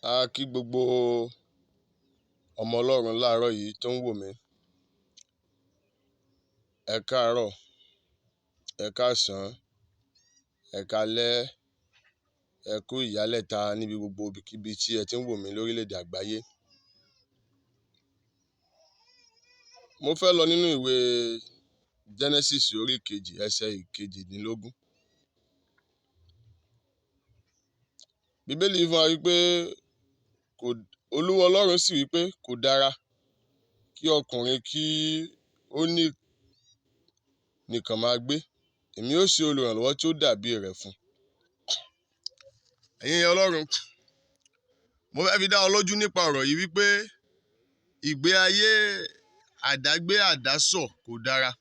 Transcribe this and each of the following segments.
A kí gbogbo ọmọ Ọlọ́run láàárọ̀ yìí tó ń wò mí. Ẹ káàárọ̀, ẹ káàsán, ẹ káalẹ́, ẹ kú ìyálẹ̀ta níbi gbogbo ibikíbi tí ẹ ti ń wò mí lórílẹ̀‐èdè àgbáyé. Mo fẹ́ lọ nínú ìwé Genesis orí kejì ẹsẹ̀ ìkejìdínlógún. Bíbélì fún wa wípé Olúwa Ọlọ́run sì wípé kò dára kí ọkùnrin kí ó nìkan máa gbé. Èmi ó ṣe olùrànlọ́wọ́ tí ó dàbí rẹ̀ fún. Ẹ̀yin Ọlọ́run, mo fẹ́ fi dá ọ lójú nípa ọ̀rọ̀ yìí wípé ìgbé ayé àdágbé àdásọ̀ kò dára.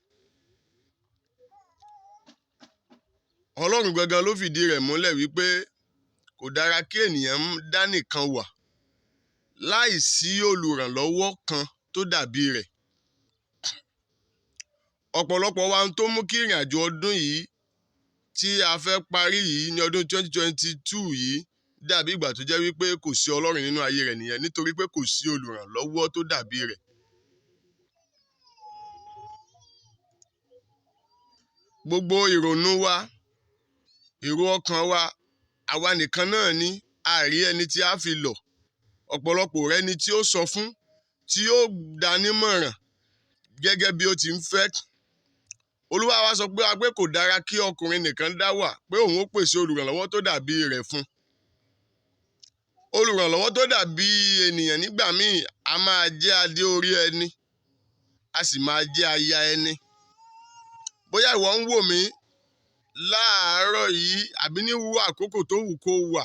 Ọlọ́run gangan ló fìdí rẹ̀ múlẹ̀ wípé kò dára kí ènìyàn dá nìkan wà láìsí olùrànlọ́wọ́ kan tó dàbí rẹ̀. Ọ̀pọ̀lọpọ̀ wa tó mú kí ìrìn àjò ọdún yìí tí a fẹ́ parí yìí ní ọdún 2022 yìí dàbí ìgbà tó jẹ́ wípé kò sí Ọlọ́run nínú ayé rẹ̀ nìyẹn, nítorí pé kò sí olùrànlọ́wọ́ tó dàbí rẹ̀. Gbogbo ìrònú wa, èrò ọkàn wa, àwa nìkan náà ni a rí ẹni tí a fi lọ̀. Ọ̀pọ̀lọpọ̀ rẹ̀ ni tí ó sọ fún, tí ó dá nímọ̀ràn gẹ́gẹ́ bí ó ti ń fẹ́. Olúwa wa sọ pé kò dára kí ọkùnrin nìkan dá wà, pé òun ó pèsè olùrànlọ́wọ́ tó dàbí rẹ̀ fún. Olùrànlọ́wọ́ tó dàbí ènìyàn nígbà míì a máa jẹ́ adé orí ẹni, a sì máa jẹ́ aya ẹni. Bóyá ìwọ ń wò mí láàárọ̀ yìí àbí ní irú àkókò tó wù kó wà,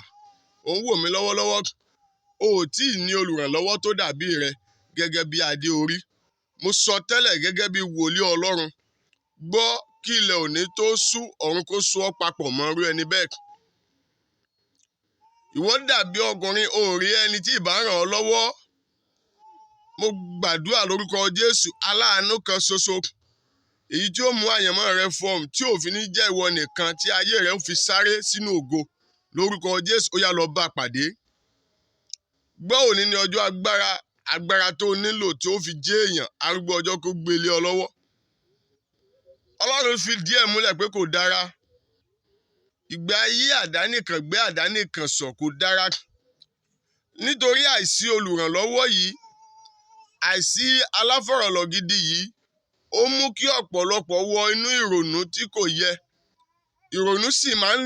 ò ń wò mí lọ́wọ́lọ́wọ́, o ò tí ì ní olùrànlọ́wọ́ tó dàbí rẹ gẹ́gẹ́ bí adé orí. Mo sọ tẹ́lẹ̀ gẹ́gẹ́ bí wòlíì Ọlọ́run, gbọ́ kí ilẹ̀ òní tó ṣú, ọ̀run kó so ọ́ papọ̀ mọ́ irú ẹni bẹ́ẹ̀. Ìwọ dàbí ọkùnrin, o ò rí ẹni tí ìbá ràn ọ́ lọ́wọ́. Mo gbàdúrà lórúkọ Jésù, aláàánú kan ṣoṣo, èyí tí ó mú àyànmọ́ rẹ fọ́ọ̀mù, tí ò fi ní jẹ́ ìwọ nìkan, tí ayé rẹ ń fi sáré sínú ògo. Lórúkọ Jésù, ó yá lọ bá pàdé. Gbọ́ òní ní ọjọ́ agbára tó nílò tí ó fi jẹ́ èèyàn, arúgbó ọjọ́ kó gbé lé ọ lọ́wọ́. Ọlọ́run fi díẹ̀ múlẹ̀ pé kò dára. Ìgbé ayé àdánìkan gbé àdánìkan sọ̀ kò dára. Nítorí àìsí olùrànlọ́wọ́ yìí, àìsí aláfọ̀rọ̀lọ̀ gidi yìí, ó mú kí ọ̀pọ̀lọpọ̀ wọ inú ìrònú tí kò yẹ. Ìrònú sì máa ń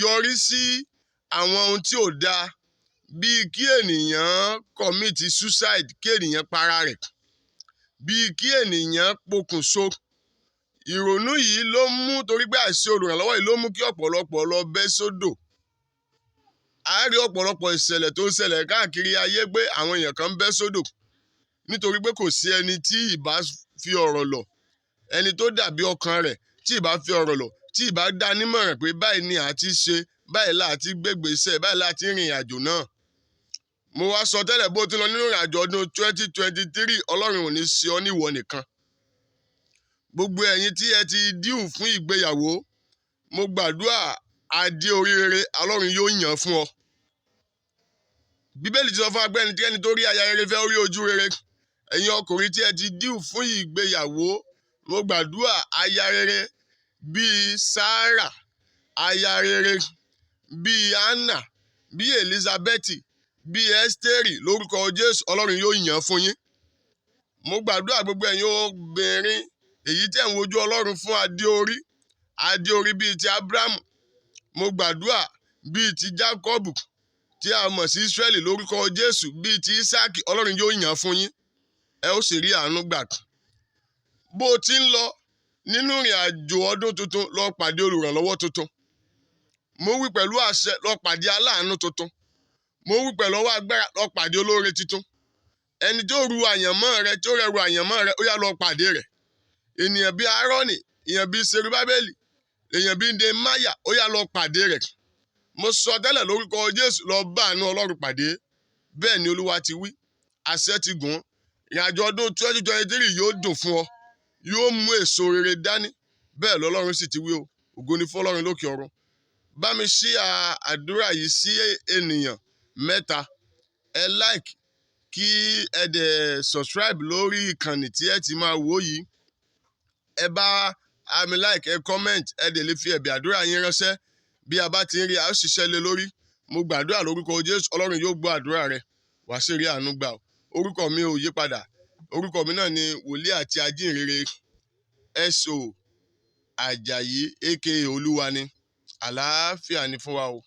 yọrí sí àwọn ohun tí ò dáa, bíi kí ènìyàn commit suicide, kí ènìyàn para rẹ̀, bíi kí ènìyàn pokùnso. Ìrònú yìí ló mú, torí pé àìsí olùrànlọ́wọ́ yìí ló mú kí ọ̀pọ̀lọpọ̀ lọ bẹ́ sódò. A rí ọ̀pọ̀lọpọ̀ ìṣẹ̀lẹ̀ tó ń ṣẹlẹ̀ káàkiri ayé pé àwọn èèyàn kan bẹ́ sódò nítorí pé kò sí ẹni tí ìbá fi ọ̀rọ̀ lọ̀, ẹni tó dàbí ọkàn rẹ̀ tí ìbá fi ọ̀rọ̀ lọ̀, tí ìbá dá nímọ̀ràn pé báyìí ni a ti ṣe, báyìí la ti gbégbèsè, báyìí la ti rìn àjò náà. Mo wá sọ tẹ́lẹ̀ bó ti lọ nínú ìrìn àjò ọdún 2023, Ọlọ́run ò ní ṣe ọ́ níwọ nìkan. Gbogbo ẹ̀yin tí ẹ ti díù fún ìgbéyàwó, mo gbàdúrà adé orí rere Ọlọ́run yóò yàn fún ọ. Bíbélì ti sọ fún agbẹ́ni tí ẹni tó rí aya rere fẹ́ orí ojú rere. Ẹ̀yin ọkùnrin tí ẹ ti díù fún ìgbéyàwó, mo gbàdúrà aya rere bíi Sárà, aya rere bíi Anna, bíi Elizabeth, bíi Ẹ́sítérì, lórúkọ Jésù Ọlọ́run yóò yàn fún yín. Mo gbàdúrà gbogbo ẹ̀yin obìnrin èyí tí ẹ̀ ń wojú Ọlọ́run fún adé orí bíi ti Ábúráhámù. Mo gbàdúrà bíi ti Jákọ́bù tí a mọ̀ sí Ísírẹ́lì, lórúkọ Jésù, bíi ti Ísáàkì, Ọlọ́run yóò yàn fún yín. Ẹ ó sì rí àánú gbà. Bó o ti ń lọ nínú ìrìn àjò ọdún tuntun, lọ pàdé olùrànlọ́wọ́ tuntun. Mo wí pẹ̀lú àṣẹ, lọ pàdé aláàánú tuntun. Mo wí pẹ̀lú ọwọ́ agbára, lọ pàdé olóore tuntun. Ẹni tó ru àyànmọ́ rẹ, tó rẹrù àyànmọ́ rẹ, ó yá lọ pàdé rẹ̀. Ènìyàn bíi Áárónì, èèyàn bíi Serubábélì, èèyàn bíi Nehemiah, ó yá lọ pàdé rẹ̀. Mo sọ tẹ́lẹ̀ lórúkọ Jésù, lọ bá àánú Ọlọ́run pàdé. Bẹ́ẹ̀ ni Olúwa ti wí, àṣẹ ti gùn. Ìrìn àjò ọdún 2023 yóò dùn fún ọ, yóò mú èso rere dání. Bẹ́ẹ̀ lọ́lọ́run sì ti wí o. Ògo ni fún Ọlọ́run lókè ọ̀run. Bá mi ṣí àdúrà yìí sí ènìyàn mẹ́ta ẹ like kí ẹ dẹ̀ subscribe lórí ìkànnì tí ẹ ti máa wò yìí. Ẹ bá àmì like, ẹ comment, ẹ dẹ̀ lè fi ẹ̀bẹ̀ àdúrà yín ránṣẹ́. Bí a bá ti ń rí, a ó ṣiṣẹ́ lé lórí. Mo gbàdúrà lórúkọ Jésù, Ọlọ́run yóò gbọ́ àdúrà rẹ. Wàá sì rí àánú gbà. Orúkọ mi ò yí padà. Orúkọ mi náà ni wòlíì àti ajínrere S.O. Àjàyí aka Oluwa-ni. Àlàáfíà ni fún wa o.